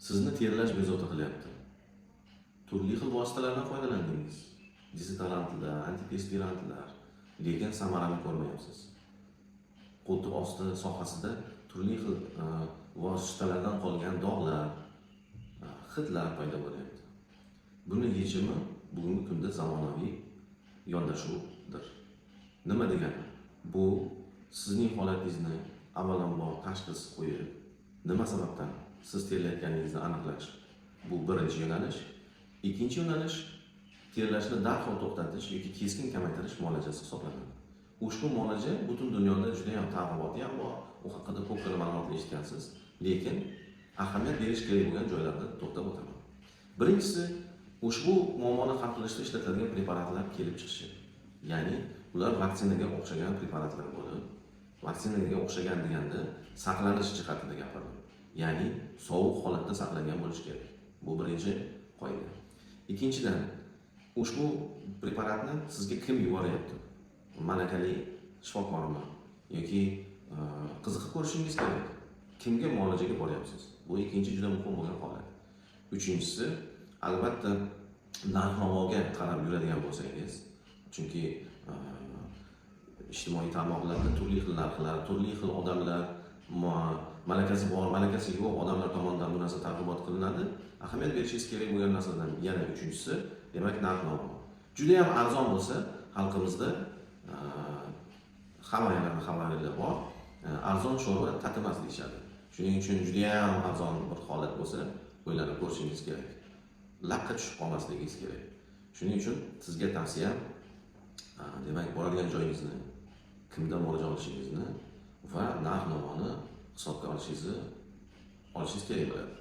sizni terlash bezovta qilyapti. Turli xil vositalardan foydalandingiz. Dezodorantlar, antiperspirantlar, lekin samarani ko'rmayapsiz. Qo'ltiq osti sohasida turli xil vositalardan qolgan dog'lar, hidlar paydo bo'lyapti. Buni yechimi bugungi kunda zamonaviy yondashuvdir. Nima degani? Bu sizning holatingizni avvalambor tashxis qo'yib, nima sababdan siz terlayotganingizni aniqlash. Bu birinchi yo'nalish. Ikkinchi yo'nalish terlashni darhol to'xtatish yoki keskin kamaytirish muolajasi hisoblanadi. Ushbu muolaja butun dunyoda juda ham targ'iboti ham bor. U haqida ko'p xil ma'lumotlar eshitgansiz. Lekin ahamiyat berish kerak bo'lgan joylarda to'xtab o'taman. Birinchisi, ushbu muammoni hal qilishda ishlatiladigan preparatlar kelib chiqishi. Ya'ni ular vaksinaga o'xshagan preparatlar bo'lib, vaksinaga o'xshagan deganda saqlanish jihatida gapirdim. Ya'ni sovuq holatda saqlangan bo'lishi kerak. Bu birinchi qoida. Ikkinchidan, ushbu preparatni sizga kim yuboryapti? Malakali shifokormi yoki qiziqib ko'rishingiz kerak. Kimga muolajaga boryapsiz? Bu ikkinchi juda muhim bo'lgan holat. Uchinchisi, albatta narx-navoga qarab yuradigan bo'lsangiz, chunki ijtimoiy tarmoqlarda turli xil narxlar, turli xil odamlar, malakasi bor, malakasi yo'q odamlar tomonidan bu narsa targ'ibot qilinadi. Ahamiyat berishingiz kerak bo'lgan narsalardan yana uchinchisi, demak narx-navo. Juda ham arzon bo'lsa, xalqimizda hammalarning xabarida bor. Arzon sho'rva tatimas deyishadi. Shuning uchun juda ham arzon bir holat bo'lsa, o'ylanib ko'rishingiz kerak. Laqqa tushib qolmasligingiz kerak. Shuning uchun sizga tavsiyam, demak boradigan joyingizni, kimdan muolaja olishingizni va narx-navoni hisobga olishingiz kerak bo'ladi.